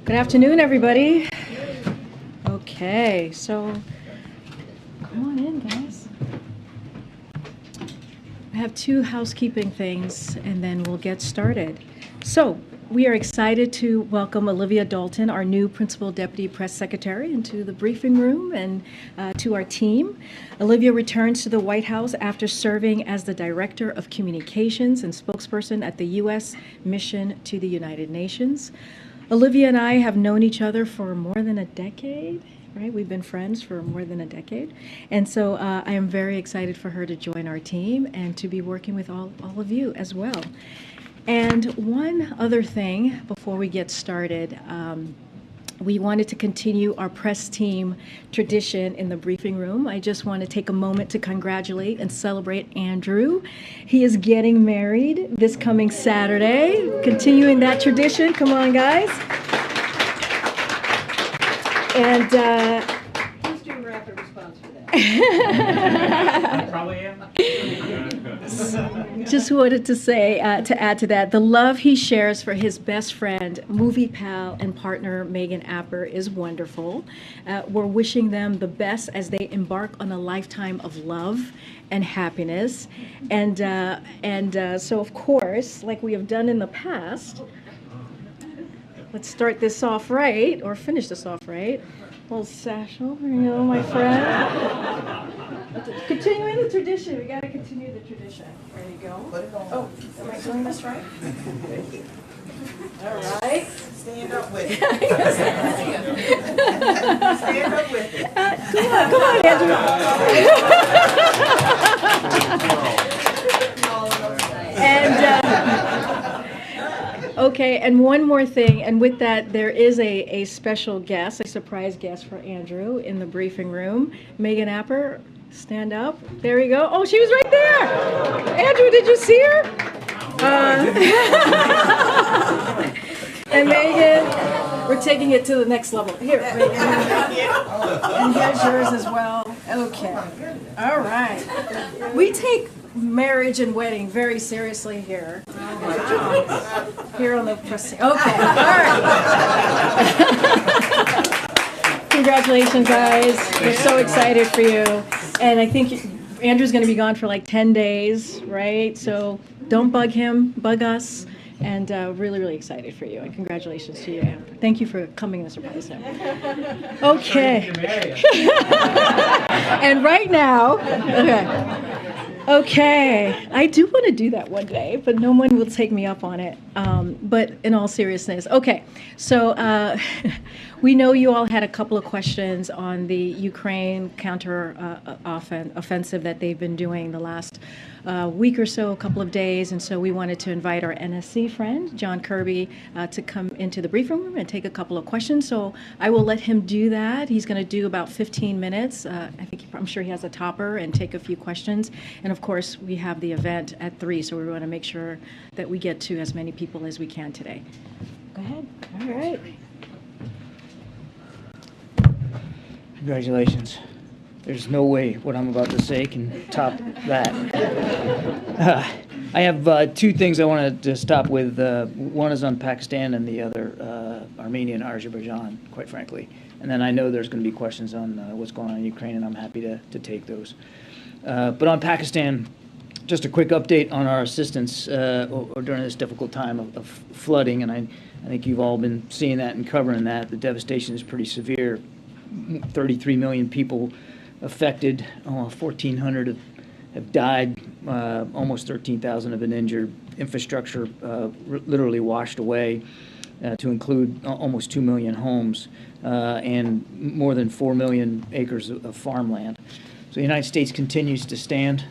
Good afternoon, everybody. Okay, so come on in, guys. I have two housekeeping things, and then we'll get started. So we are excited to welcome Olivia Dalton, our new Principal Deputy Press Secretary, into the briefing room and to our team. Olivia returns to the White House after serving as the Director of Communications and spokesperson at the U.S. Mission to the United Nations. Olivia and I have known each other for more than a decade, right? We've been friends for more than a decade. And so I am very excited for her to join our team and to be working with all of you as well. And one other thing before we get started, we wanted to continue our press team tradition in the briefing room. I just want to take a moment to congratulate and celebrate Andrew. He is getting married this coming Saturday, continuing that tradition. Come on, guys. And Please do rapid response for that. I probably am. just wanted to say, to add to that, the love he shares for his best friend, movie pal, and partner Megan Apper is wonderful. We're wishing them the best as they embark on a lifetime of love and happiness. And so, of course, like we have done in the past, let's start this off right, or finish this off right. Little sash over, my friend. Continuing the tradition. We got to continue the tradition. There you go. Oh, am I doing this right? All right. Stand up with it. Stand up with it. Come on, Andrew. Okay, and one more thing, and with that, there is a special guest, a surprise guest for Andrew in the briefing room. Megan Apper, stand up. There you go. Oh, she was right there. Andrew, did you see her? And Megan, we're taking it to the next level. Here, Megan. And here's yours as well. Okay. All right. We take marriage and wedding very seriously here. Here on the press. Okay. All right. Congratulations, guys. We're so excited for you. And I think Andrew's going to be gone for like 10 days, right? So don't bug him, bug us. And really, really excited for you. And congratulations to you, Amber. Thank you for coming to surprise him. Okay. And right now, okay, I do want to do that one day, but no one will take me up on it. But in all seriousness, okay. So we know you all had a couple of questions on the Ukraine offensive that they've been doing the last week or so, a couple of days, and so we wanted to invite our NSC friend, John Kirby, to come into the briefing room and take a couple of questions. So I will let him do that. He's going to do about 15 minutes. I'm sure he has a topper, and take a few questions. And of course, we have the event at 3, so we want to make sure that we get to as many people as we can today. Go ahead. All right. Congratulations. There's no way what I'm about to say can top that. I have two things I wanted to stop with. One is on Pakistan and the other Armenia and Azerbaijan, quite frankly. And then I know there's going to be questions on what's going on in Ukraine, and I'm happy to take those. But on Pakistan, just a quick update on our assistance during this difficult time of flooding, and I think you've all been seeing that and covering that. The devastation is pretty severe. 33 million people affected, 1,400 have died, almost 13,000 have been injured. Infrastructure literally washed away, to include almost 2 million homes and more than 4 million acres of farmland. So the United States continues to stand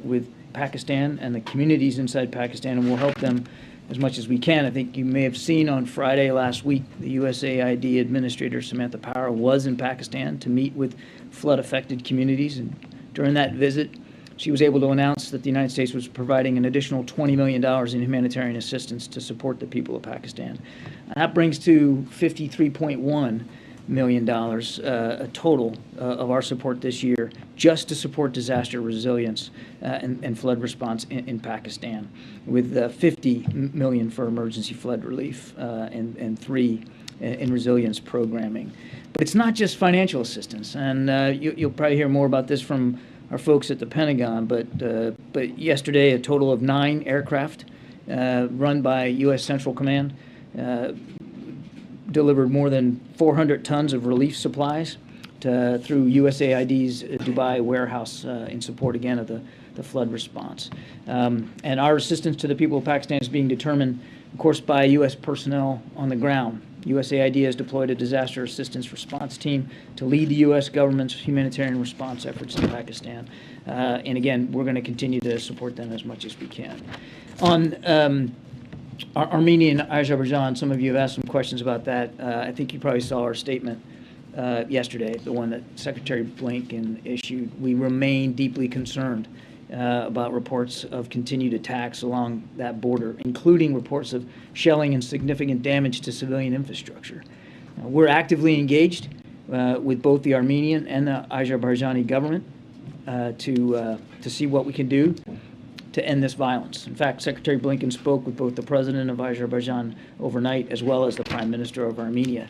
with Pakistan and the communities inside Pakistan, and we'll help them as much as we can. I think you may have seen on Friday last week, the USAID Administrator Samantha Power was in Pakistan to meet with flood-affected communities, and during that visit, she was able to announce that the United States was providing an additional $20 million in humanitarian assistance to support the people of Pakistan. And that brings to $53.1 million total of our support this year just to support disaster resilience and flood response in Pakistan, with $50 million for emergency flood relief and $3 in resilience programming. But it's not just financial assistance, and you'll probably hear more about this from our folks at the Pentagon, but yesterday a total of 9 aircraft run by U.S. Central Command delivered more than 400 tons of relief supplies through USAID's Dubai warehouse in support, again, of the flood response. And our assistance to the people of Pakistan is being determined, of course, by U.S. personnel on the ground. USAID has deployed a disaster assistance response team to lead the U.S. government's humanitarian response efforts in Pakistan. And again, we're going to continue to support them as much as we can. On Armenia and Azerbaijan, some of you have asked some questions about that. I think you probably saw our statement yesterday, the one that Secretary Blinken issued. We remain deeply concerned about reports of continued attacks along that border, including reports of shelling and significant damage to civilian infrastructure. We're actively engaged with both the Armenian and the Azerbaijani government to see what we can do to end this violence. In fact, Secretary Blinken spoke with both the president of Azerbaijan overnight as well as the prime minister of Armenia.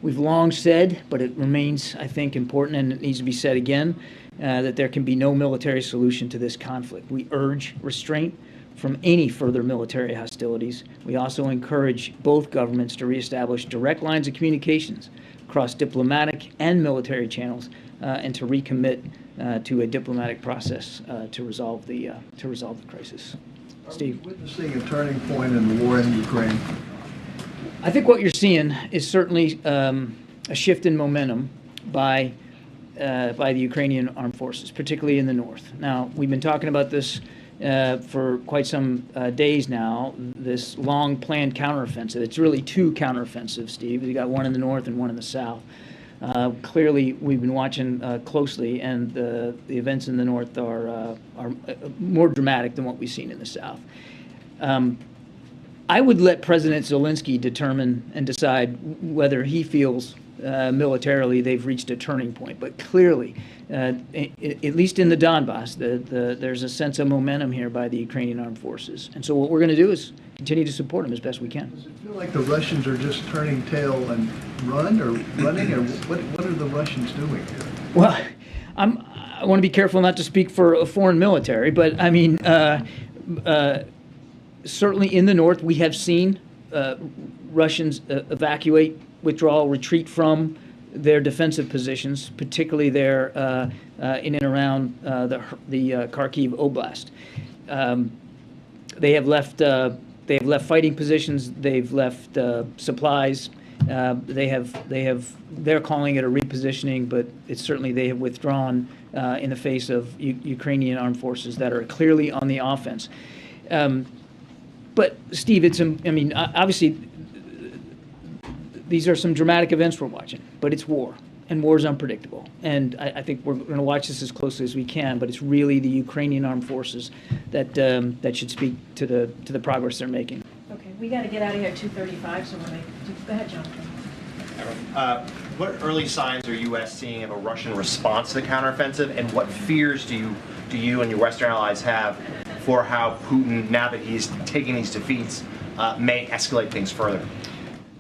We've long said, but it remains, I think, important, and it needs to be said again, that there can be no military solution to this conflict. We urge restraint from any further military hostilities. We also encourage both governments to reestablish direct lines of communications across diplomatic and military channels, and to recommit to a diplomatic process to resolve the crisis. Steve? Are we witnessing a turning point in the war in Ukraine? I think what you're seeing is certainly a shift in momentum by the Ukrainian armed forces, particularly in the north. Now, we've been talking about this for quite some days now, this long-planned counteroffensive. It's really 2 counteroffensives, Steve. You got one in the north and one in the south. Clearly, we've been watching closely, and the events in the north are more dramatic than what we've seen in the south. I would let President Zelensky determine and decide whether he feels militarily they've reached a turning point. But clearly, at least in the Donbass, there's a sense of momentum here by the Ukrainian armed forces. And so what we're going to do is continue to support them as best we can. Does it feel like the Russians are just turning tail and running, or what are the Russians doing here? Well, I want to be careful not to speak for a foreign military, but I mean, certainly in the north, we have seen Russians evacuate, withdraw, retreat from their defensive positions, particularly there in and around the Kharkiv Oblast. They have left fighting positions. They've left supplies. They're calling it a repositioning, but it's certainly they have withdrawn in the face of Ukrainian armed forces that are clearly on the offense. But Steve, obviously, these are some dramatic events we're watching, but it's war, and war is unpredictable. And I think we're going to watch this as closely as we can, but it's really the Ukrainian armed forces that should speak to the progress they're making. Okay, we got to get out of here at 2:35, so go ahead, Jonathan. What early signs are U.S. seeing of a Russian response to the counteroffensive, and what fears do you and your Western allies have for how Putin, now that he's taking these defeats, may escalate things further?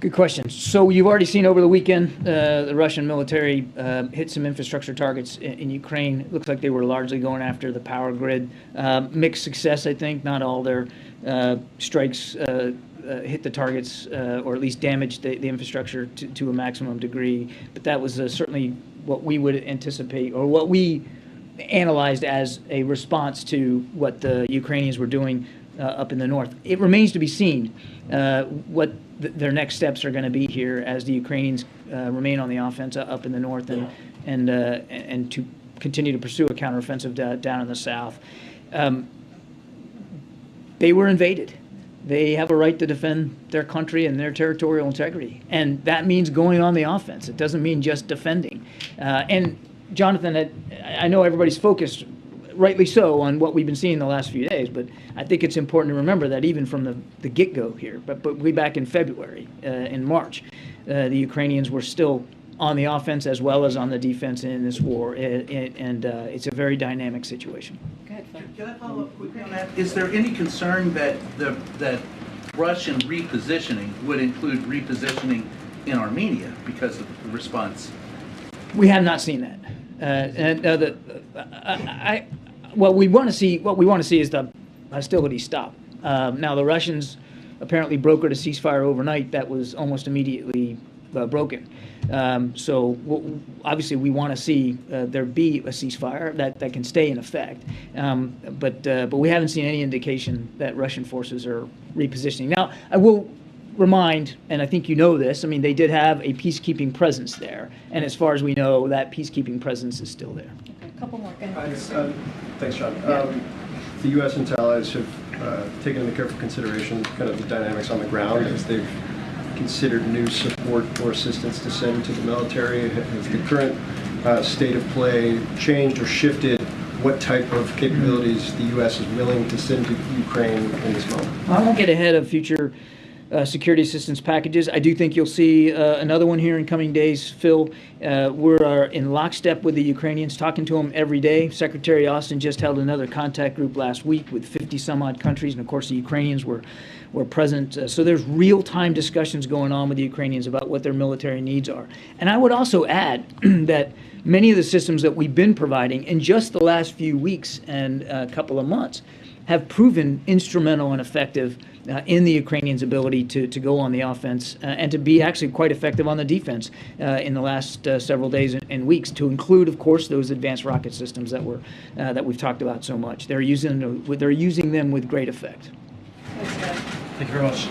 Good question. So you've already seen over the weekend the Russian military hit some infrastructure targets in Ukraine. It looks like they were largely going after the power grid. Mixed success, I think. Not all their strikes hit the targets or at least damaged the infrastructure to a maximum degree. But that was certainly what we would anticipate, or what we analyzed as a response to what the Ukrainians were doing up in the north. It remains to be seen what their next steps are going to be here as the Ukrainians remain on the offense up in the north and to continue to pursue a counteroffensive down in the south. They were invaded. They have a right to defend their country and their territorial integrity, and that means going on the offense. It doesn't mean just defending. And Jonathan, I know everybody's focused, rightly so, on what we've been seeing the last few days, but I think it's important to remember that even from the get-go here, but way back in February, in March, the Ukrainians were still on the offense as well as on the defense in this war, and it's a very dynamic situation. Go ahead, Phil. Can I follow up quickly on that? Is there any concern that that Russian repositioning would include repositioning in Armenia because of the response. We have not seen that. What we want to see is the hostilities stop. Now the Russians apparently brokered a ceasefire overnight that was almost immediately broken. Obviously we want to see there be a ceasefire that can stay in effect. But we haven't seen any indication that Russian forces are repositioning. Now I will remind, and I think you know this, I mean, they did have a peacekeeping presence there, and as far as we know, that peacekeeping presence is still there. A couple more. Go ahead. Thanks, John. The U.S. and its allies have taken into careful consideration kind of the dynamics on the ground as they've considered new support or assistance to send to the military. Has the current state of play changed or shifted what type of capabilities the U.S. is willing to send to Ukraine in this moment? I won't get ahead of future security assistance packages. I do think you'll see another one here in coming days, Phil. We're in lockstep with the Ukrainians, talking to them every day. Secretary Austin just held another contact group last week with 50 some odd countries, and of course the Ukrainians were present. So there's real-time discussions going on with the Ukrainians about what their military needs are. And I would also add that many of the systems that we've been providing in just the last few weeks and a couple of months have proven instrumental and effective in the Ukrainians' ability to go on the offense and to be actually quite effective on the defense in the last several days and weeks, to include, of course, those advanced rocket systems that we've talked about so much. They're using them with great effect. Thank you very much.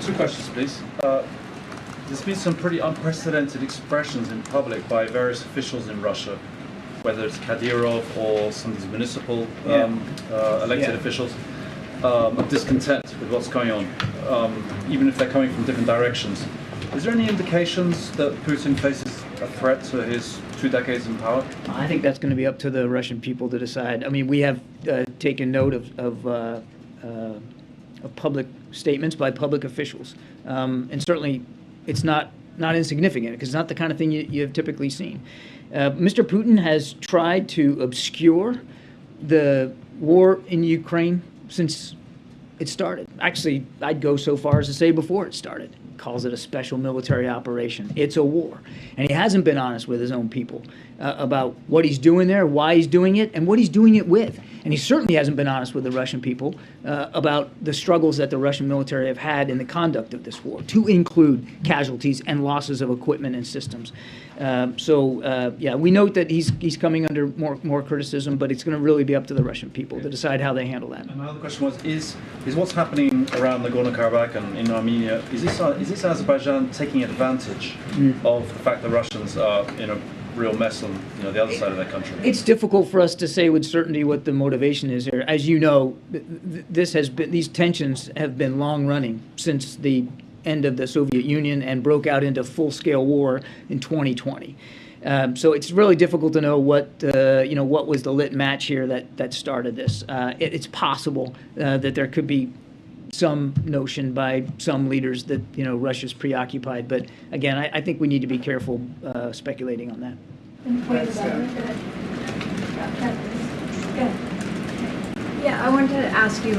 Two questions, please. There's been some pretty unprecedented expressions in public by various officials in Russia, whether it's Kadyrov or some of these municipal elected officials, of discontent with what's going on, even if they're coming from different directions. Is there any indications that Putin faces a threat to his 2 decades in power? I think that's going to be up to the Russian people to decide. I mean, we have taken note of public statements by public officials, and certainly it's not insignificant, because it's not the kind of thing you have typically seen. Mr. Putin has tried to obscure the war in Ukraine since it started. Actually, I'd go so far as to say before it started. Calls it a special military operation. It's a war. And he hasn't been honest with his own people about what he's doing there, why he's doing it, and what he's doing it with. And he certainly hasn't been honest with the Russian people about the struggles that the Russian military have had in the conduct of this war, to include casualties and losses of equipment and systems. We note that he's coming under more criticism, but it's going to really be up to the Russian people to decide how they handle that. And my other question was, is what's happening around Nagorno-Karabakh and in Armenia, is this Azerbaijan taking advantage of the fact that Russians are in a real mess on the other side of their country? It's difficult for us to say with certainty what the motivation is here. As you know, these tensions have been long running since the end of the Soviet Union and broke out into full-scale war in 2020. So it's really difficult to know what was the lit match here that started this. It's possible that there could be some notion by some leaders that Russia's preoccupied, but again, I think we need to be careful speculating on that. Yeah, I wanted to ask you,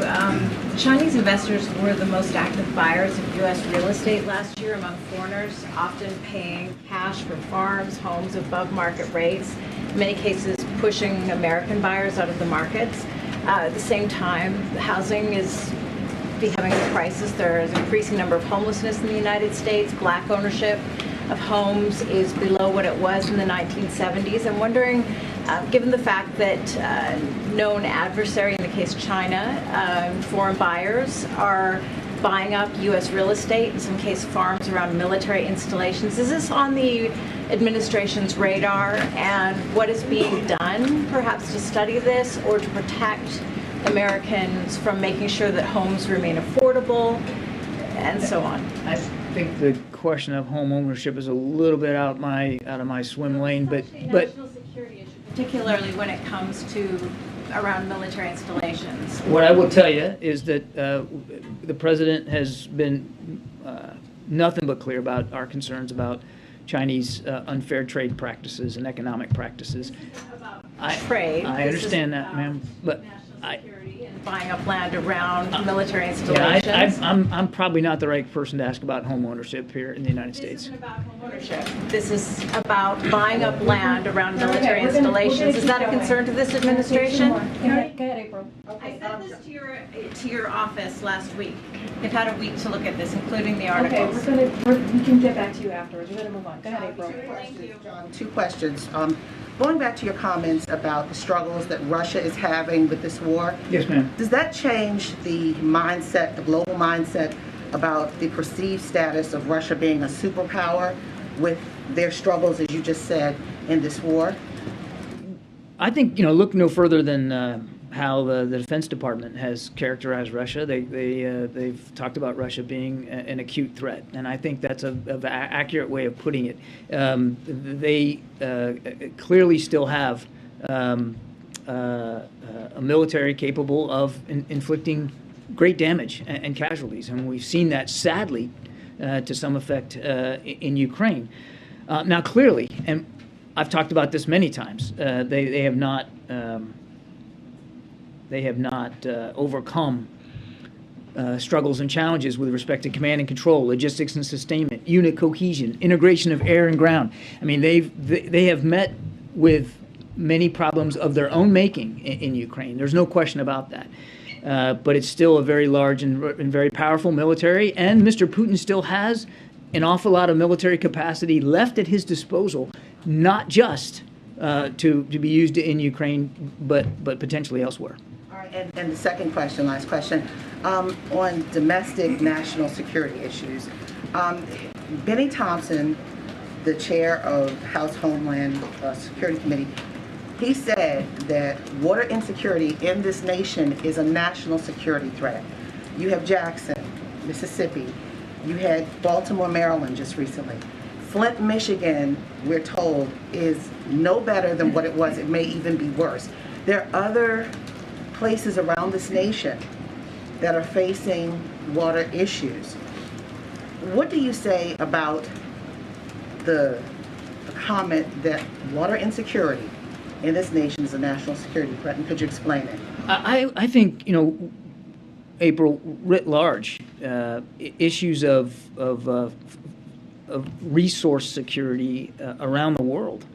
Chinese investors were the most active buyers of U.S. real estate last year among foreigners, often paying cash for farms, homes above market rates, in many cases pushing American buyers out of the markets. At the same time, housing is becoming a crisis. There is an increasing number of homelessness in the United States. Black ownership of homes is below what it was in the 1970s. I'm wondering, given the fact that known adversary, in the case China, foreign buyers are buying up U.S. real estate, in some cases farms around military installations, is this on the administration's radar, and what is being done perhaps to study this or to protect Americans from making sure that homes remain affordable and so on? I think the question of home ownership is a little bit out of my swim lane, but national security issue, particularly when it comes to around military installations. What I will tell you is that the president has been nothing but clear about our concerns about Chinese unfair trade practices and economic practices. Trade. I understand that, ma'am, but buying up land around military Yeah, installations? I'm probably not the right person to ask about home ownership here in the United This States. isn't about home ownership. This is about buying up land around military installations. Is that a concern to this administration? Go ahead, April. I sent this to your office last week. They've had a week to look at this, including the Okay, articles. we can get back to you afterwards. We're gonna move on. Go ahead, April. Thank you. John, two questions. Going back to your comments about the struggles that Russia is having with this war, Yes, ma'am. does that change the mindset, the global mindset about the perceived status of Russia being a superpower with their struggles, as you just said, in this war? I think, look no further than how the Defense Department has characterized Russia. They've talked about Russia being an acute threat, and I think that's an accurate way of putting it. They clearly still have a military capable of inflicting great damage and casualties, and we've seen that sadly to some effect in Ukraine. Now, clearly, and I've talked about this many times, they have not overcome struggles and challenges with respect to command and control, logistics and sustainment, unit cohesion, integration of air and ground. I mean, they have met with many problems of their own making in Ukraine. There's no question about that. But it's still a very large and very powerful military, and Mr. Putin still has an awful lot of military capacity left at his disposal, not just to be used in Ukraine, but potentially elsewhere. All right, and the second question, last question, on domestic national security issues. Benny Thompson, the chair of House Homeland Security Committee, he said that water insecurity in this nation is a national security threat. You have Jackson, Mississippi. You had Baltimore, Maryland just recently. Flint, Michigan, we're told, is no better than what it was. It may even be worse. There are other places around this nation that are facing water issues. What do you say about the comment that water insecurity in this nation is a national security threat, and could you explain it? I think, April, writ large, issues of resource security around the world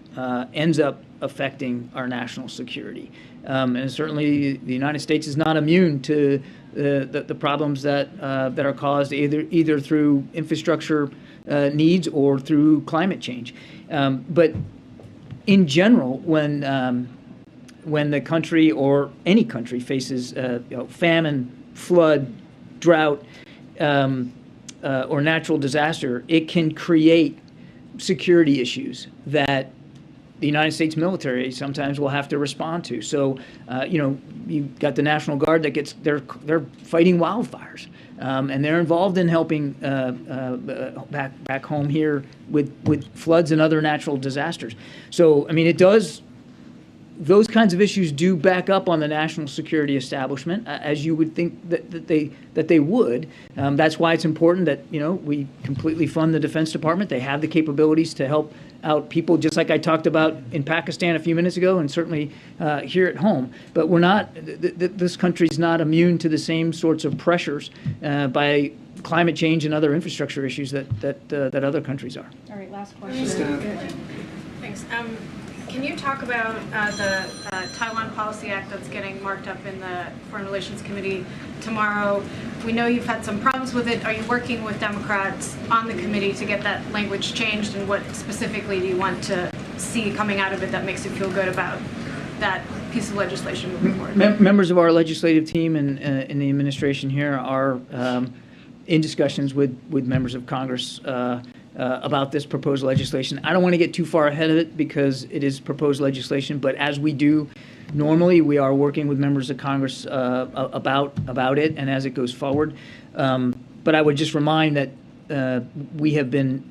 ends up affecting our national security. And certainly the United States is not immune to the problems that are caused either through infrastructure needs or through climate change. But in general, when the country or any country faces famine, flood, drought, or natural disaster, it can create security issues that the United States military sometimes will have to respond to. So, you've got the National Guard that they're fighting wildfires, and they're involved in helping back home here with floods and other natural disasters. So, I mean, those kinds of issues do back up on the national security establishment, as you would think that they would. That's why it's important that we completely fund the Defense Department. They have the capabilities to help out people, just like I talked about in Pakistan a few minutes ago, and certainly here at home. But we're not. This country's not immune to the same sorts of pressures by climate change and other infrastructure issues that other countries are. All right, last question. Thanks. Can you talk about the Taiwan Policy Act that's getting marked up in the Foreign Relations Committee tomorrow? We know you've had some problems with it. Are you working with Democrats on the committee to get that language changed? And what specifically do you want to see coming out of it that makes you feel good about that piece of legislation moving forward? Members of our legislative team and in the administration here are in discussions with members of Congress about this proposed legislation. I don't want to get too far ahead of it because it is proposed legislation, but as we do normally, we are working with members of Congress about it and as it goes forward. But I would just remind that we have been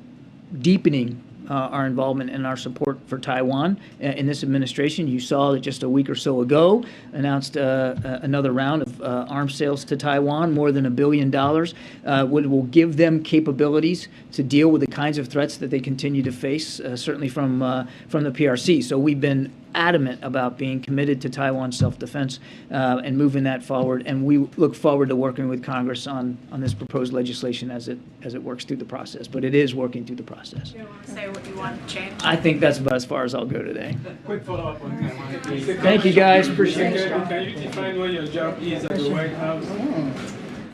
deepening our involvement and our support for Taiwan in this administration. You saw that just a week or so ago announced another round of arms sales to Taiwan, more than $1 billion, which will give them capabilities to deal with the kinds of threats that they continue to face, certainly from the PRC. So we've been adamant about being committed to Taiwan's self-defense and moving that forward. And we look forward to working with Congress on this proposed legislation as it works through the process. But it is working through the process. You want to say what you want to change? I think that's about as far as I'll go today. Quick follow-up on Taiwan. Thank you, guys. Appreciate it. Can you define what your job is at the White House?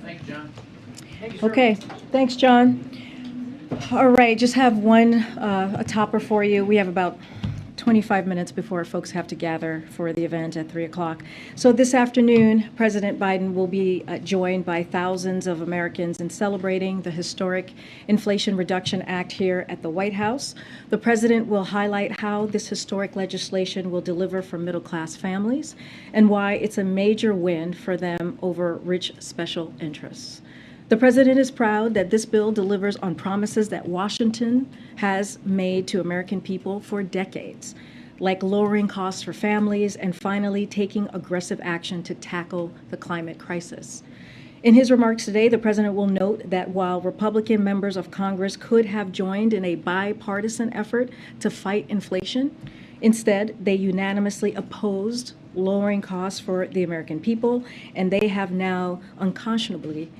Thank you, John. Okay, thanks, John. All right, just have a topper for you. We have about 25 minutes before folks have to gather for the event at 3 o'clock. So this afternoon, President Biden will be joined by thousands of Americans in celebrating the historic Inflation Reduction Act here at the White House. The president will highlight how this historic legislation will deliver for middle-class families and why it's a major win for them over rich special interests. The president is proud that this bill delivers on promises that Washington has made to American people for decades, like lowering costs for families and finally taking aggressive action to tackle the climate crisis. In his remarks today, the president will note that while Republican members of Congress could have joined in a bipartisan effort to fight inflation, instead, they unanimously opposed lowering costs for the American people, and they have now unconscionably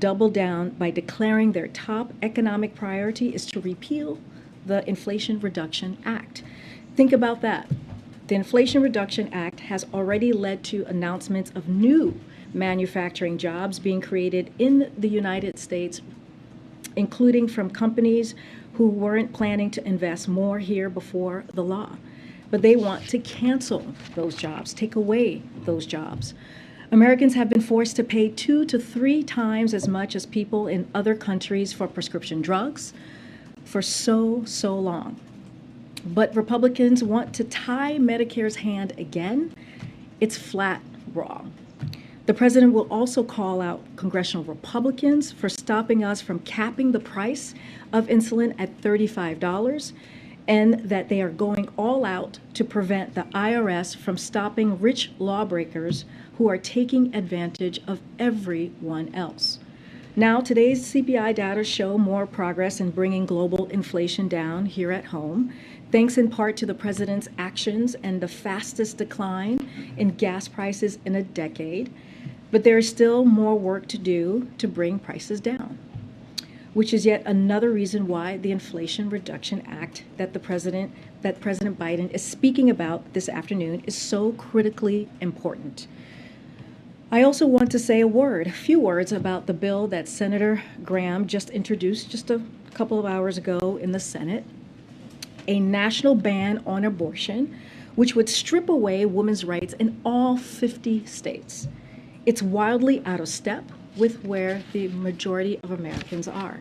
double down by declaring their top economic priority is to repeal the Inflation Reduction Act. Think about that. The Inflation Reduction Act has already led to announcements of new manufacturing jobs being created in the United States, including from companies who weren't planning to invest more here before the law. But they want to cancel those jobs, take away those jobs. Americans have been forced to pay 2 to 3 times as much as people in other countries for prescription drugs for so long. But Republicans want to tie Medicare's hand again. It's flat wrong. The president will also call out congressional Republicans for stopping us from capping the price of insulin at $35, and that they are going all out to prevent the IRS from stopping rich lawbreakers who are taking advantage of everyone else. Now, today's CPI data show more progress in bringing global inflation down here at home, thanks in part to the president's actions and the fastest decline in gas prices in a decade. But there is still more work to do to bring prices down, which is yet another reason why the Inflation Reduction Act that President Biden is speaking about this afternoon is so critically important. I also want to say a few words about the bill that Senator Graham just introduced just a couple of hours ago in the Senate, a national ban on abortion, which would strip away women's rights in all 50 states. It's wildly out of step with where the majority of Americans are.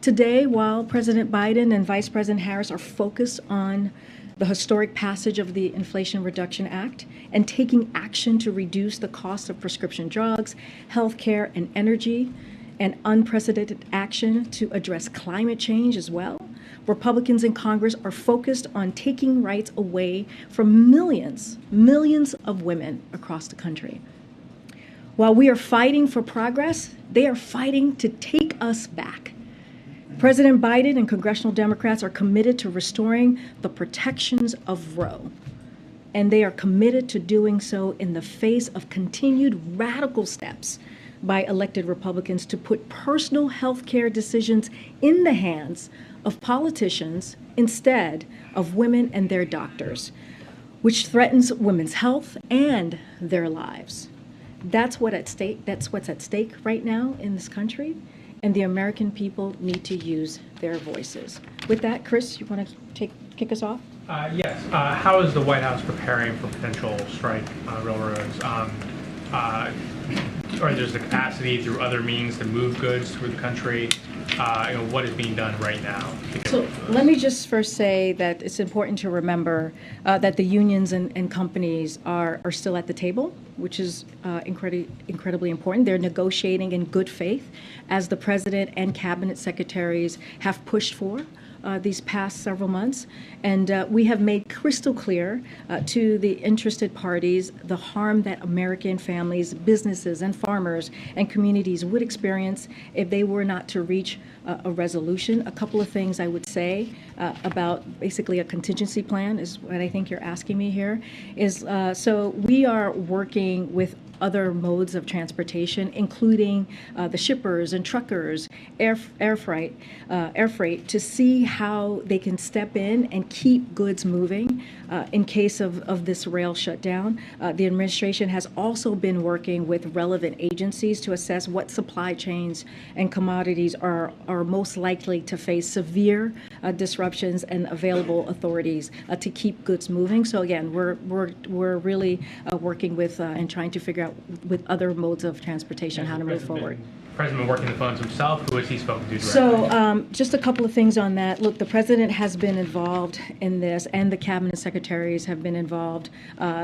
Today, while President Biden and Vice President Harris are focused on the historic passage of the Inflation Reduction Act and taking action to reduce the cost of prescription drugs, health care, and energy, and unprecedented action to address climate change as well, Republicans in Congress are focused on taking rights away from millions of women across the country. While we are fighting for progress, they are fighting to take us back. President Biden and congressional Democrats are committed to restoring the protections of Roe, and they are committed to doing so in the face of continued radical steps by elected Republicans to put personal health care decisions in the hands of politicians instead of women and their doctors, which threatens women's health and their lives. That's what's at stake right now in this country, and the American people need to use their voices. With that, Chris, you want to kick us off? Yes. How is the White House preparing for potential strike on railroads? Or there's the capacity through other means to move goods through the country? What is being done right now? So let me just first say that it's important to remember that the unions and companies are still at the table, which is incredibly important. They're negotiating in good faith, as the president and cabinet secretaries have pushed for these past several months, and we have made crystal clear to the interested parties the harm that American families, businesses, and farmers and communities would experience if they were not to reach a resolution. A couple of things I would say about basically a contingency plan is what I think you're asking me here is, so we are working with other modes of transportation, including the shippers and truckers, air freight, to see how they can step in and keep goods moving in case of this rail shutdown. The administration has also been working with relevant agencies to assess what supply chains and commodities are most likely to face severe disruptions and available authorities to keep goods moving. So again, we're really working with and trying to figure out with other modes of transportation how to move forward. President working the phones himself? Who has he spoken to directly? So just a couple of things on that. Look, the president has been involved in this, and the cabinet secretaries have been involved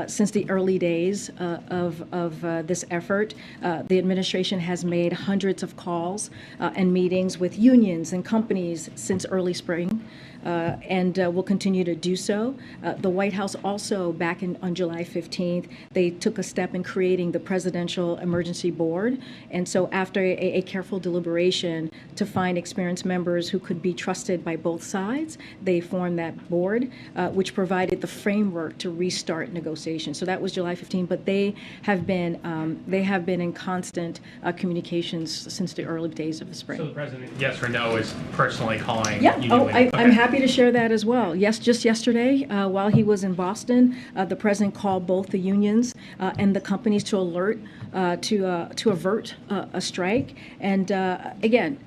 since the early days of this effort. The administration has made hundreds of calls and meetings with unions and companies since early spring. And will continue to do so. The White House also, back on July 15th, they took a step in creating the Presidential Emergency Board. And so after a careful deliberation to find experienced members who could be trusted by both sides, they formed that board, which provided the framework to restart negotiations. So that was July 15th, but they have been in constant communications since the early days of the spring. So the president, yes or no, is personally calling Yeah, union leaders? I'm happy to share that as well. Yes, just yesterday, while he was in Boston, the president called both the unions and the companies to alert to avert a strike. And again,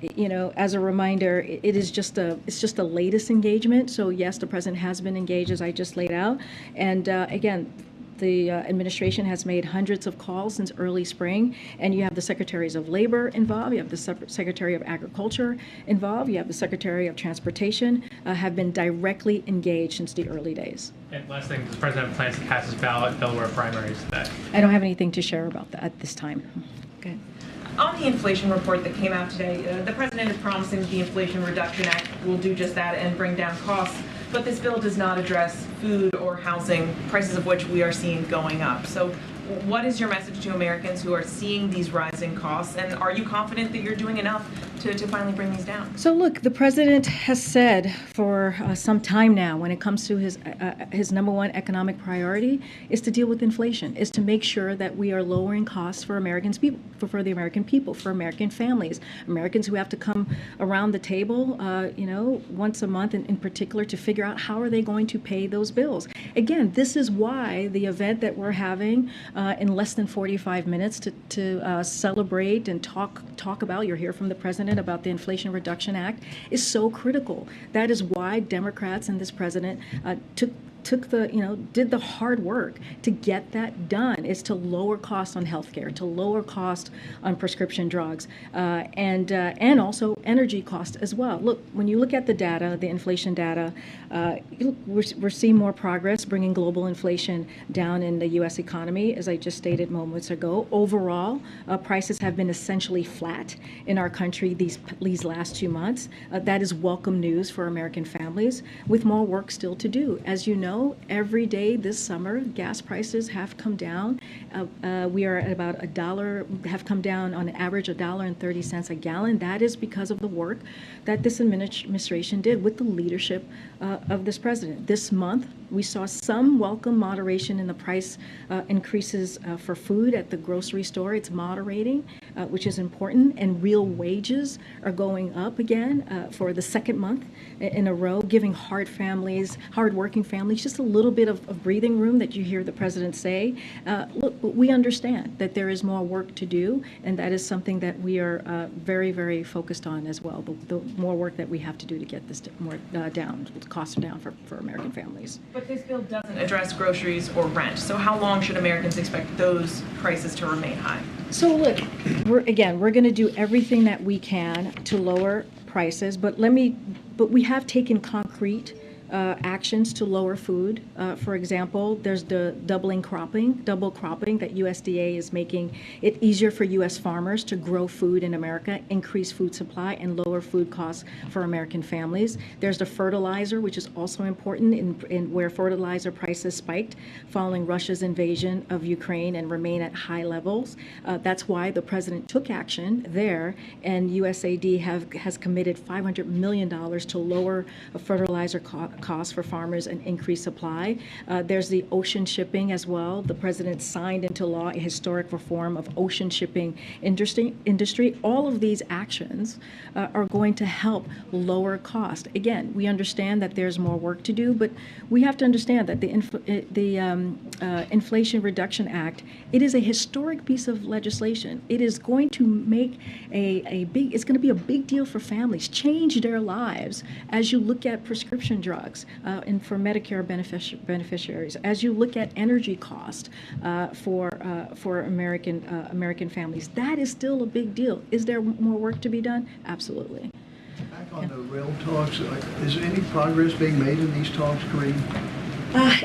as a reminder, it's just the latest engagement. So yes, the president has been engaged as I just laid out. And again, the administration has made hundreds of calls since early spring, and you have the secretaries of labor involved, you have the secretary of agriculture involved, you have the secretary of transportation have been directly engaged since the early days. And last thing, does the president have plans to pass his ballot Delaware primaries today? I don't have anything to share about that at this time. Okay. On the inflation report that came out today, the president is promising the Inflation Reduction Act will do just that and bring down costs. But this bill does not address food or housing, prices of which we are seeing going up. So what is your message to Americans who are seeing these rising costs? And are you confident that you're doing enough to finally bring these down? So look, the president has said for some time now, when it comes to his number one economic priority is to deal with inflation, is to make sure that we are lowering costs for American people, for American families, Americans who have to come around the table, once a month in particular to figure out how are they going to pay those bills. Again, this is why the event that we're having in less than 45 minutes to celebrate and talk about, you'll hear from the president about the Inflation Reduction Act, is so critical. That is why Democrats and this president did the hard work to get that done, is to lower costs on healthcare, to lower costs on prescription drugs, and also energy costs as well. Look, when you look at the data, the inflation data, we're seeing more progress bringing global inflation down in the U.S. economy, as I just stated moments ago. Overall, prices have been essentially flat in our country these last 2 months. That is welcome news for American families, with more work still to do. As you know, every day this summer, gas prices have come down. We are at about $1, have come down on average $1.30 a gallon. That is because of the work that this administration did with the leadership of this president. This month, we saw some welcome moderation in the price increases for food at the grocery store. It's moderating, which is important, and real wages are going up again for the second month in a row, giving hard-working families just a little bit of breathing room that you hear the president say. Look, we understand that there is more work to do, and that is something that we are very, very focused on as well. The more work that we have to do to get this more down, costs down for American families. But this bill doesn't address groceries or rent. So how long should Americans expect those prices to remain high? So look, we're going to do everything that we can to lower prices, but we have taken concrete actions to lower food. For example, there's the double cropping that USDA is making it easier for U.S. farmers to grow food in America, increase food supply, and lower food costs for American families. There's the fertilizer, which is also important in where fertilizer prices spiked following Russia's invasion of Ukraine and remain at high levels. That's why the president took action there, and USAID has committed $500 million to lower fertilizer costs for farmers and increase supply. There's the ocean shipping as well. The president signed into law a historic reform of ocean shipping industry. All of these actions are going to help lower cost. Again, we understand that there's more work to do, but we have to understand that the Inflation Reduction Act, it is a historic piece of legislation. It is going to make it's going to be a big deal for families, change their lives as you look at prescription drugs and for Medicare beneficiaries, as you look at energy cost for American families. That is still a big deal. Is there more work to be done? Absolutely. Back on the rail talks, is there any progress being made in these talks, Karine?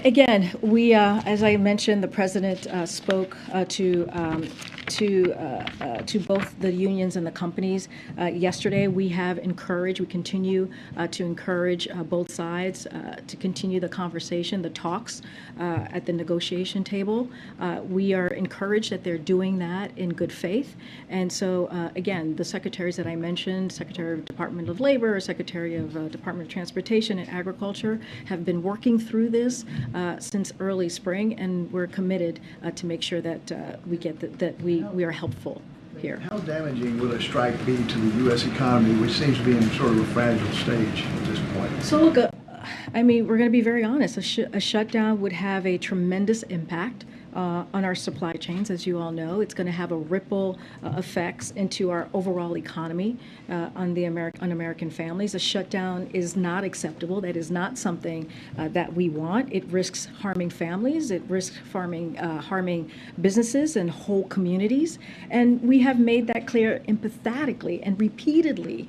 Again, we, as I mentioned, the president spoke to both the unions and the companies. Yesterday, we continue to encourage both sides to continue the conversation, the talks at the negotiation table. We are encouraged that they're doing that in good faith. And so, again, the secretaries that I mentioned, Secretary of Department of Labor, Secretary of Department of Transportation and Agriculture, have been working through this since early spring, and we're committed to make sure that we are helpful here. How damaging will a strike be to the U.S. economy, which seems to be in sort of a fragile stage at this point? So look, I mean, we're going to be very honest. A shutdown would have a tremendous impact on our supply chains, as you all know. It's going to have a ripple effects into our overall economy on American families. A shutdown is not acceptable. That is not something that we want. It risks harming families. It risks harming businesses and whole communities. And we have made that clear empathetically and repeatedly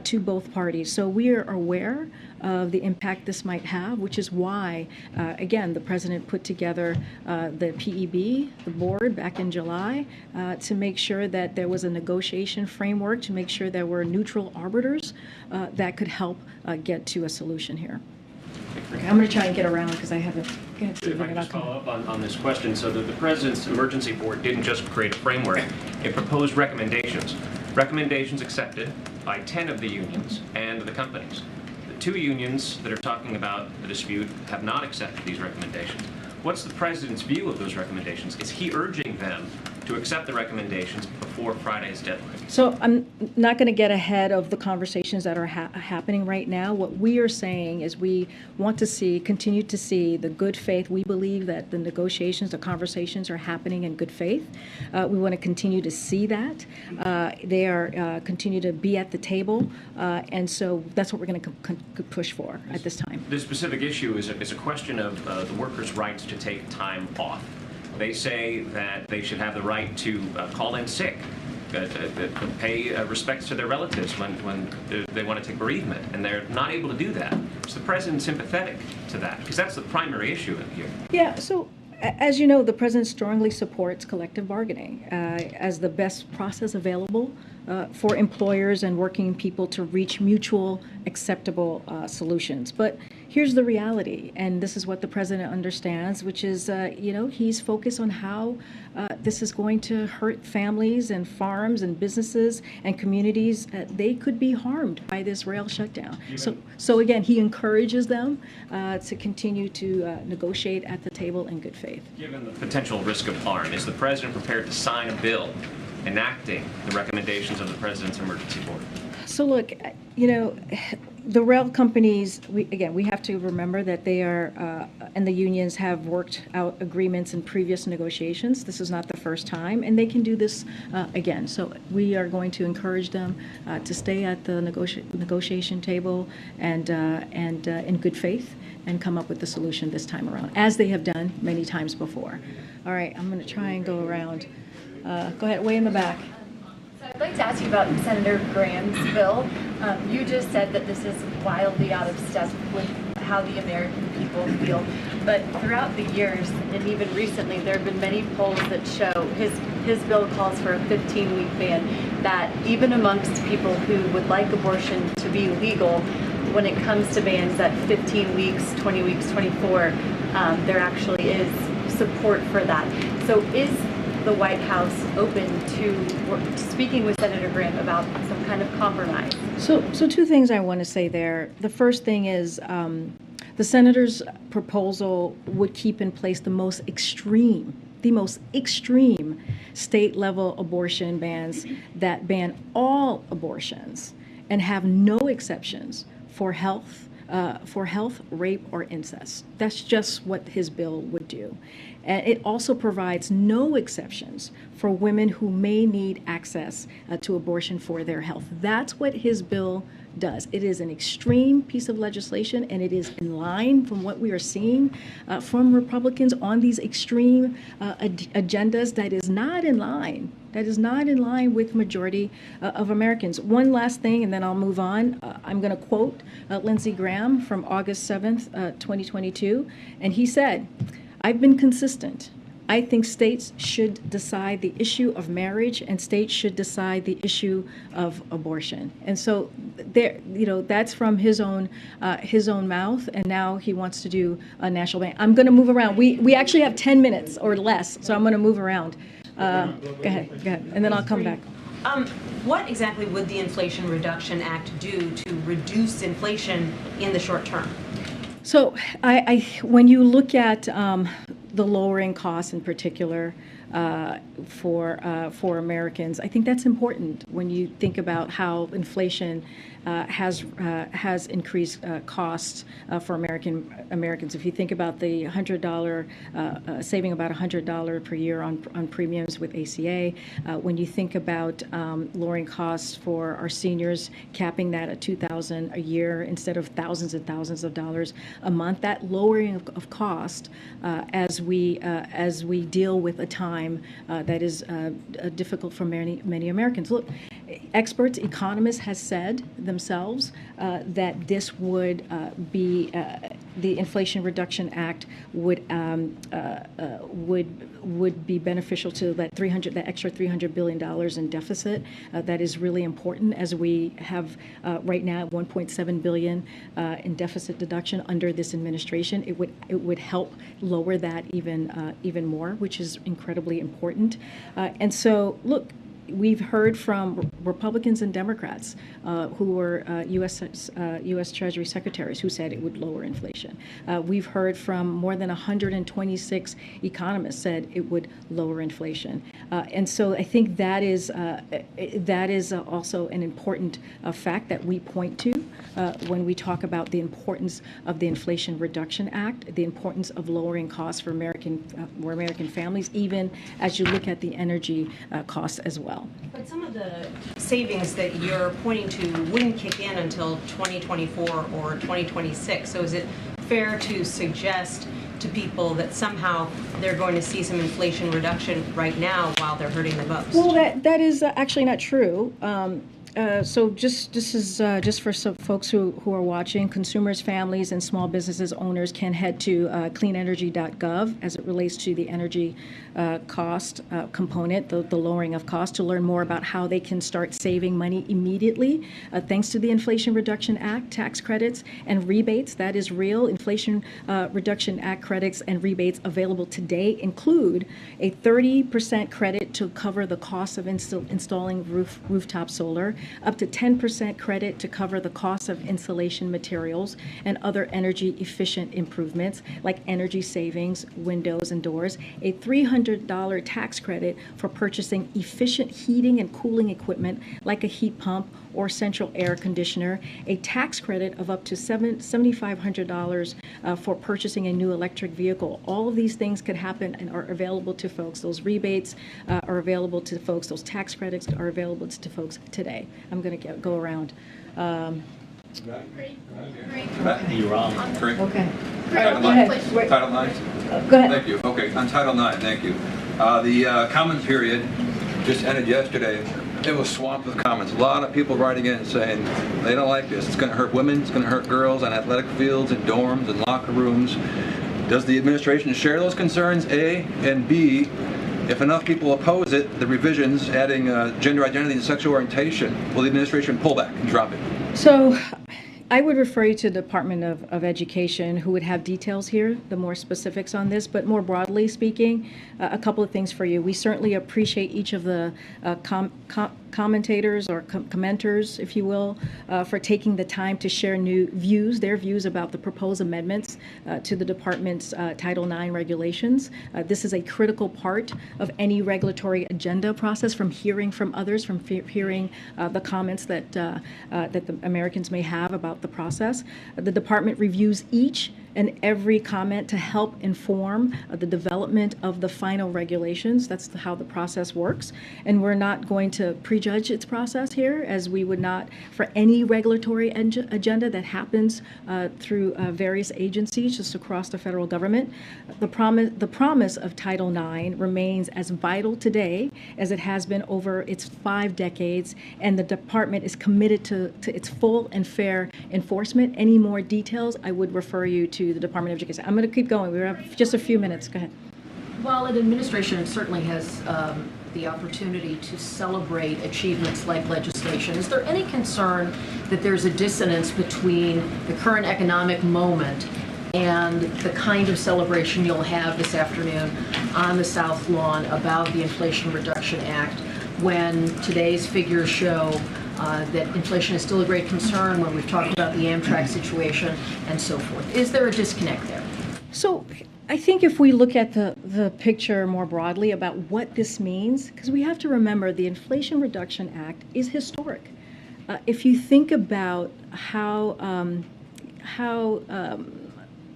to both parties. So we are aware of the impact this might have, which is why, again, the president put together the PEB, the board, back in July, to make sure that there was a negotiation framework, to make sure there were neutral arbiters that could help get to a solution here. Okay, I'm going to try and get around because I haven't. If I can just follow up on this question. So the President's Emergency Board didn't just create a framework, it proposed recommendations. Recommendations accepted by 10 of the unions and the companies. The 2 unions that are talking about the dispute have not accepted these recommendations. What's the President's view of those recommendations? Is he urging them to accept the recommendations before Friday's deadline? So I'm not going to get ahead of the conversations that are happening right now. What we are saying is we want to continue to see the good faith. We believe that the negotiations, the conversations are happening in good faith. We want to continue to see that. They are continue to be at the table. And so that's what we're going to push for at this time. This specific issue is a question of the workers' rights to take time off. They say that they should have the right to call in sick, pay respects to their relatives when they want to take bereavement, and they're not able to do that. Is the president sympathetic to that? Because that's the primary issue here. Yeah, so as you know, the president strongly supports collective bargaining as the best process available for employers and working people to reach mutual acceptable solutions. But here's the reality, and this is what the president understands, which is, he's focused on how this is going to hurt families and farms and businesses and communities. They could be harmed by this rail shutdown. So again, he encourages them to continue to negotiate at the table in good faith. Given the potential risk of harm, is the president prepared to sign a bill enacting the recommendations of the President's Emergency Board? So look, the rail companies, we have to remember that they are, and the unions have worked out agreements in previous negotiations. This is not the first time, and they can do this again. So we are going to encourage them to stay at the negotiation table and in good faith and come up with the solution this time around, as they have done many times before. All right, I'm going to try and go around. Go ahead, way in the back. So I'd like to ask you about Senator Graham's bill. You just said that this is wildly out of step with how the American people feel. But throughout the years, and even recently, there have been many polls that show his bill calls for a 15-week ban, that even amongst people who would like abortion to be legal, when it comes to bans at 15 weeks, 20 weeks, 24, there actually is support for that. So is the White House open to speaking with Senator Graham about some kind of compromise? So two things I want to say there. The first thing is the senator's proposal would keep in place the most extreme state-level abortion bans that ban all abortions and have no exceptions for health, rape, or incest. That's just what his bill would do. And it also provides no exceptions for women who may need access to abortion for their health. That's what his bill does. It is an extreme piece of legislation, and it is in line from what we are seeing from Republicans on these extreme agendas. That is not in line. That is not in line with majority of Americans. One last thing, and then I'll move on. I'm going to quote Lindsey Graham from August 7th, 2022, and he said, "I've been consistent. I think states should decide the issue of marriage, and states should decide the issue of abortion." And so, there, that's from his own mouth. And now he wants to do a national ban. I'm going to move around. We actually have 10 minutes or less, so I'm going to move around. Go ahead, and then I'll come back. What exactly would the Inflation Reduction Act do to reduce inflation in the short term? So when you look at the lowering costs in particular for Americans, I think that's important when you think about how inflation has increased costs for Americans. If you think about the $100 saving about $100 per year on premiums with ACA, when you think about lowering costs for our seniors, capping that at $2,000 a year instead of thousands and thousands of dollars a month, that lowering of cost as we deal with a time that is difficult for many Americans. Look, experts, economists has said themselves that this would be the Inflation Reduction Act would be beneficial to that extra $300 billion in deficit. That is really important, as we have right now $1.7 billion in deficit deduction under this administration. It would help lower that even more, which is incredibly important. And so, look, we've heard from Republicans and Democrats who were U.S. Treasury secretaries who said it would lower inflation. We've heard from more than 126 economists said it would lower inflation. And so I think that is also an important fact that we point to when we talk about the importance of the Inflation Reduction Act, the importance of lowering costs for American families, even as you look at the energy costs as well. But some of the savings that you're pointing to wouldn't kick in until 2024 or 2026. So is it fair to suggest to people that somehow they're going to see some inflation reduction right now while they're hurting the most? Well, that is actually not true. So this is just for some folks who are watching. Consumers, families, and small businesses owners can head to cleanenergy.gov as it relates to the energy cost component, the lowering of cost, to learn more about how they can start saving money immediately thanks to the Inflation Reduction Act, tax credits and rebates. That is real. Inflation Reduction Act credits and rebates available today include a 30% credit to cover the cost of installing rooftop solar, up to 10% credit to cover the cost of insulation materials and other energy efficient improvements like energy savings, windows and doors, a $300 tax credit for purchasing efficient heating and cooling equipment like a heat pump or central air conditioner, a tax credit of up to $7,500 for purchasing a new electric vehicle. All of these things could happen and are available to folks. Those rebates are available to folks. Those tax credits are available to folks today. I'm going to go around. You're wrong. Okay. Title IX? Go ahead. Thank you. Okay, on Title IX, thank you. The comment period just ended yesterday it was swamped with comments. A lot of people writing in saying they don't like this. It's going to hurt women. It's going to hurt girls on athletic fields and dorms and locker rooms. Does the administration share those concerns, A? And B, if enough people oppose it, the revisions adding gender identity and sexual orientation, will the administration pull back and drop it? So I would refer you to the Department of Education, who would have details here, the more specifics on this. But more broadly speaking, a couple of things for you. We certainly appreciate each of the commentators or commenters, if you will, for taking the time to share their views about the proposed amendments to the department's Title IX regulations. This is a critical part of any regulatory agenda process, from hearing from others, from hearing the comments that the Americans may have about the process. The department reviews each and every comment to help inform the development of the final regulations. That's how the process works. And we're not going to prejudge its process here, as we would not for any regulatory agenda that happens through various agencies just across the federal government. The promise of Title IX remains as vital today as it has been over its 5 decades, and the department is committed to its full and fair enforcement. Any more details, I would refer you to the Department of Education. I'm going to keep going. We have just a few minutes. Go ahead. Well, an administration certainly has the opportunity to celebrate achievements like legislation. Is there any concern that there's a dissonance between the current economic moment and the kind of celebration you'll have this afternoon on the South Lawn about the Inflation Reduction Act, when today's figures show that inflation is still a great concern, when we've talked about the Amtrak situation and so forth? Is there a disconnect there? So I think if we look at the picture more broadly about what this means, because we have to remember the Inflation Reduction Act is historic. If you think about how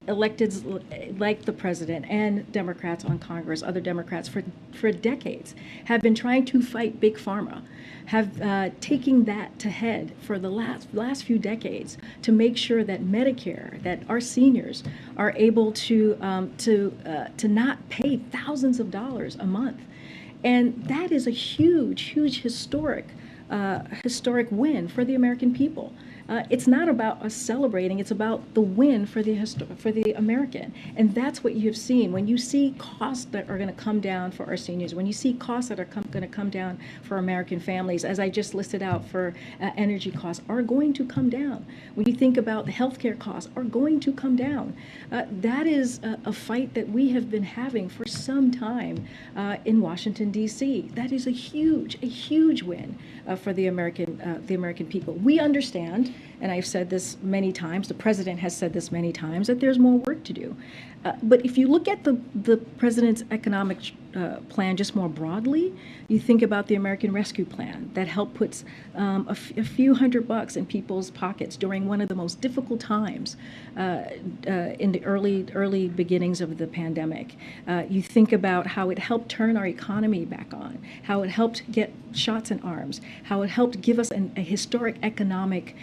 electeds like the president and Democrats on Congress, other Democrats for decades, have been trying to fight Big Pharma, have taken that to head for the last few decades to make sure that Medicare, that our seniors are able to not pay thousands of dollars a month. And that is a huge historic win for the American people. It's not about us celebrating, it's about the win for the American. And that's what you have seen. When you see costs that are going to come down for our seniors, when you see costs that are going to come down for American families, as I just listed out for energy costs, are going to come down. When you think about the healthcare costs, are going to come down. That is a fight that we have been having for some time in Washington, D.C. That is a huge win for the American people. We understand, and I've said this many times, the president has said this many times, that there's more work to do. But if you look at the president's economic plan just more broadly, you think about the American Rescue Plan that helped put a few $100 in people's pockets during one of the most difficult times in the early beginnings of the pandemic. You think about how it helped turn our economy back on, how it helped get shots in arms, how it helped give us a historic economic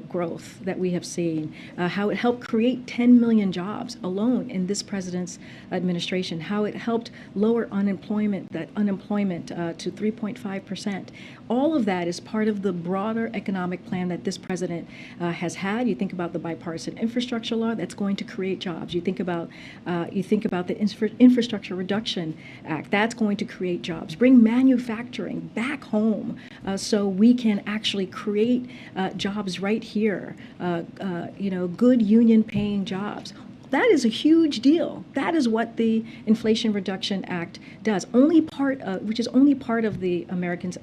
growth that we have seen, how it helped create 10 million jobs alone in this president's administration, how it helped lower unemployment to 3.5%. All of that is part of the broader economic plan that this president has had. You think about the bipartisan infrastructure law that's going to create jobs. You think about the Infrastructure Reduction Act that's going to create jobs. Bring manufacturing back home so we can actually create jobs right here. Good union-paying jobs. That is a huge deal. That is what the Inflation Reduction Act does. Which is only part of the Americans'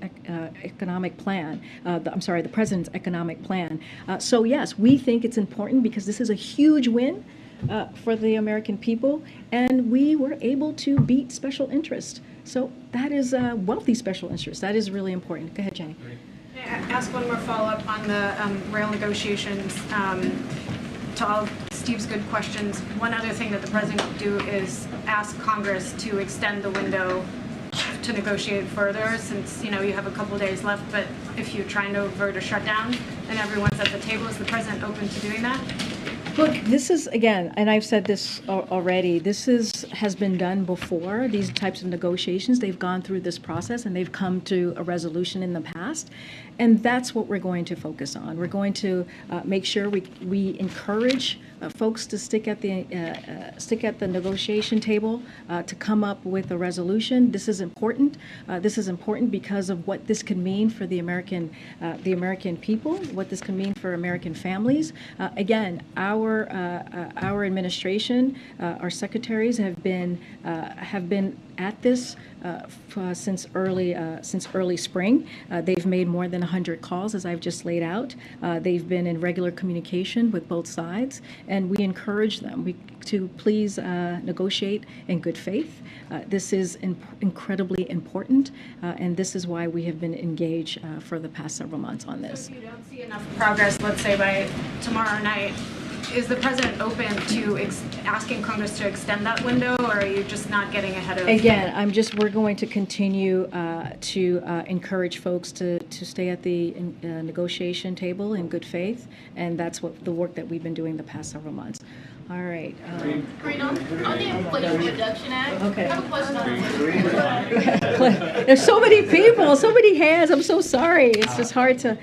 economic plan. The president's economic plan. So yes, we think it's important because this is a huge win for the American people, and we were able to beat special interest. So that is a wealthy special interest. That is really important. Go ahead, Jenny. May I ask one more follow-up on the rail negotiations? To all of Steve's good questions, one other thing that the president could do is ask Congress to extend the window to negotiate further, since you have a couple of days left. But if you're trying to avert a shutdown and everyone's at the table, is the president open to doing that? Look, this is, again, and I've said this already, has been done before, these types of negotiations. They've gone through this process and they've come to a resolution in the past. And that's what we're going to focus on. We're going to make sure we encourage folks to stick at the negotiation table to come up with a resolution. This is important. This is important because of what this can mean for the American people, what this can mean for American families. Again, our administration, our secretaries have been at this since early spring. They've made more than 100 calls, as I've just laid out. They've been in regular communication with both sides, and we encourage them to please negotiate in good faith. This is incredibly important, and this is why we have been engaged for the past several months on this. So if you don't see enough progress, let's say by tomorrow night, is the president open to asking Congress to extend that window, or are you just not getting ahead of? Again, we're going to continue to encourage folks to stay at the negotiation table in good faith, and that's what the work that we've been doing the past several months. All right. Karine, on the Inflation Reduction Act, Okay. I have a question on There's so many people, so many hands. I'm so sorry. It's just hard to.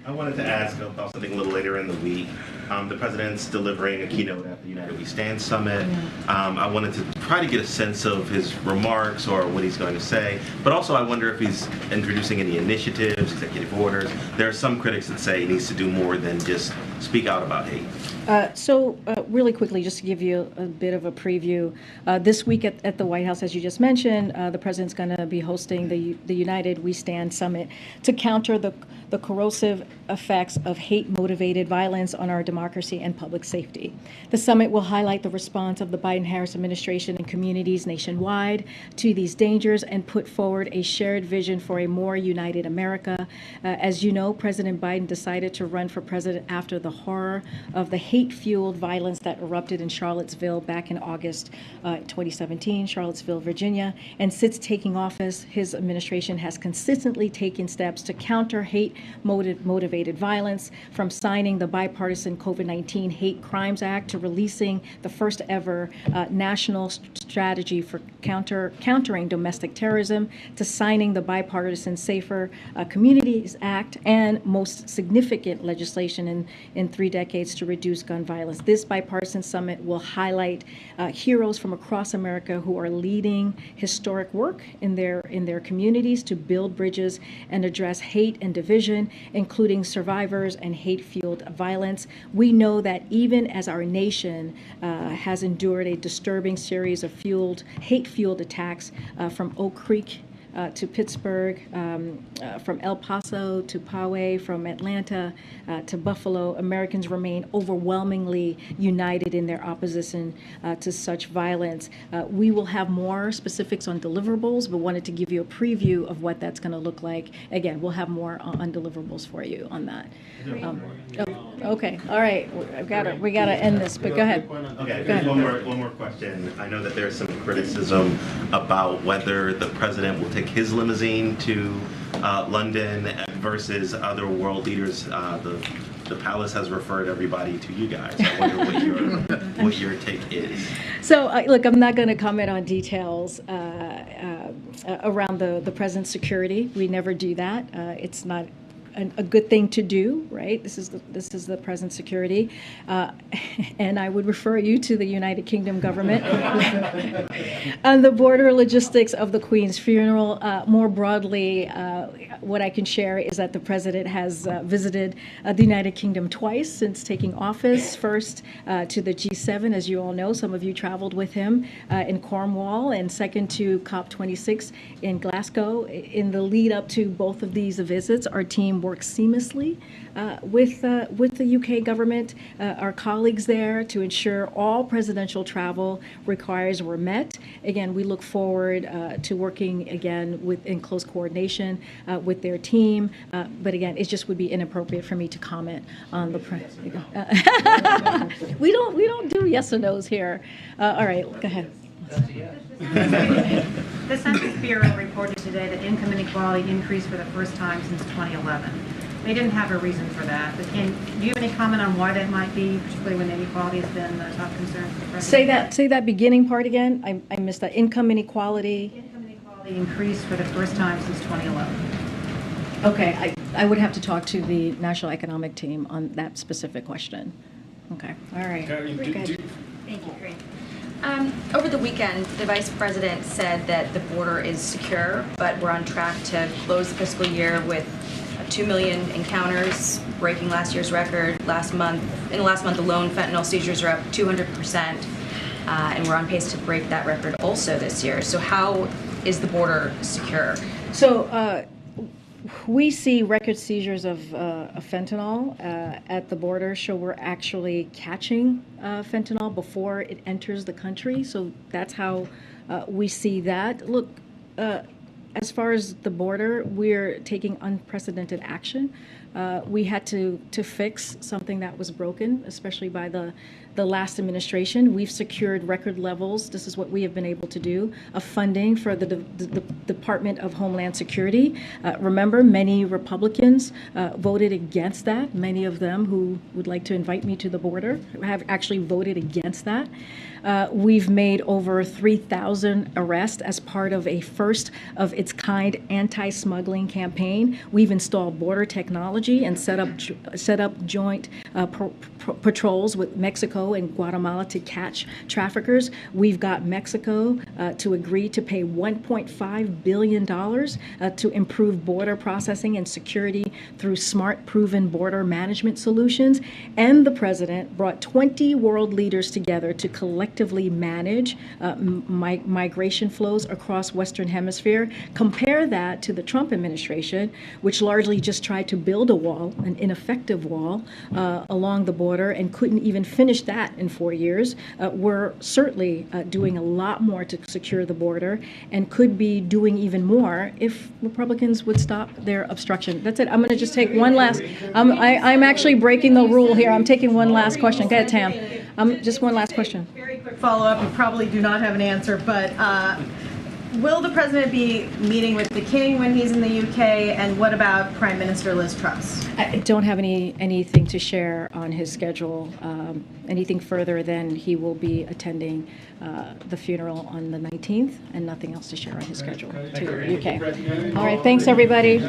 I wanted to ask about something a little later in the week. The president's delivering a keynote at the United We Stand Summit. I wanted to try to get a sense of his remarks or what he's going to say, but also I wonder if he's introducing any initiatives, executive orders. There are some critics that say he needs to do more than just speak out about hate. Really quickly, just to give you a bit of a preview, this week at the White House, as you just mentioned, the president's going to be hosting the United We Stand Summit to counter the corrosive effects of hate-motivated violence on our democracy and public safety. The summit will highlight the response of the Biden-Harris administration and communities nationwide to these dangers and put forward a shared vision for a more united America. As you know, President Biden decided to run for president after the horror of the hate-fueled violence that erupted in Charlottesville back in August 2017, Charlottesville, Virginia. And since taking office, his administration has consistently taken steps to counter hate-motivated violence, from signing the bipartisan COVID-19 Hate Crimes Act to releasing the first ever national strategy for countering domestic terrorism, to signing the bipartisan Safer Communities Act, and most significant legislation in 3 decades to reduce gun violence. This bipartisan summit will highlight heroes from across America who are leading historic work in their communities to build bridges and address hate and division, including survivors and hate-fueled violence. We know that even as our nation has endured a disturbing series of hate-fueled attacks from Oak Creek to Pittsburgh, from El Paso to Poway, from Atlanta to Buffalo, Americans remain overwhelmingly united in their opposition to such violence. We will have more specifics on deliverables, but wanted to give you a preview of what that's going to look like. Again, we'll have more on deliverables for you on that. Okay, all right, we gotta end this, but go ahead. Okay, Go ahead. one more question. I know that there's some criticism about whether the president will take his limousine to London versus other world leaders. The palace has referred everybody to you guys. I wonder what your take is. So, look, I'm not going to comment on details around the president's security. We never do that. It's not a good thing to do, right? This is the president's security, and I would refer you to the United Kingdom government on the border logistics of the Queen's funeral. More broadly, what I can share is that the president has visited the United Kingdom twice since taking office. First to the G7, as you all know, some of you traveled with him in Cornwall, and second to COP26 in Glasgow. In the lead up to both of these visits, our team works seamlessly with the UK government, our colleagues there, to ensure all presidential travel requirements were met. Again, we look forward to working again in close coordination with their team. But again, it just would be inappropriate for me to comment on the we don't do yes or no's here. All right, go ahead. The Census Bureau reported today that income inequality increased for the first time since 2011. They didn't have a reason for that, but do you have any comment on why that might be, particularly when inequality has been a top concern for the president? Say that beginning part again. I missed that. Income inequality. Income inequality increased for the first time since 2011. Okay, I would have to talk to the National Economic Team on that specific question. Okay, all right. Karine, Good. Thank you, Karine. Over the weekend, the Vice President said that the border is secure, but we're on track to close the fiscal year with 2 million encounters, breaking last year's record. In the last month alone, fentanyl seizures are up 200%, and we're on pace to break that record also this year. So how is the border secure? So we see record seizures of fentanyl at the border, so we're actually catching fentanyl before it enters the country. So that's how we see that. Look, as far as the border, we're taking unprecedented action. We had to fix something that was broken, especially by the last administration. We've secured record levels. This is what we have been able to do, of funding for the Department of Homeland Security. Remember, many Republicans voted against that. Many of them who would like to invite me to the border have actually voted against that. We've made over 3,000 arrests as part of a first of its kind anti-smuggling campaign. We've installed border technology and set up joint patrols with Mexico and Guatemala to catch traffickers. We've got Mexico to agree to pay $1.5 billion to improve border processing and security through smart, proven border management solutions. And the president brought 20 world leaders together to collectively manage migration flows across Western Hemisphere. Compare that to the Trump administration, which largely just tried to build a wall, an ineffective wall, along the border, and couldn't even finish that in 4 years. We're certainly doing a lot more to secure the border, and could be doing even more if Republicans would stop their obstruction. That's it. I'm going to just take one last. I'm actually breaking the rule here. I'm taking one last question. Go ahead, Tam. Just one last question. Very quick follow-up. You probably do not have an answer, but will the president be meeting with the king when he's in the UK? And what about Prime Minister Liz Truss? I don't have anything to share on his schedule, anything further than he will be attending the funeral on the 19th, and nothing else to share on his schedule to UK. All right, thanks everybody.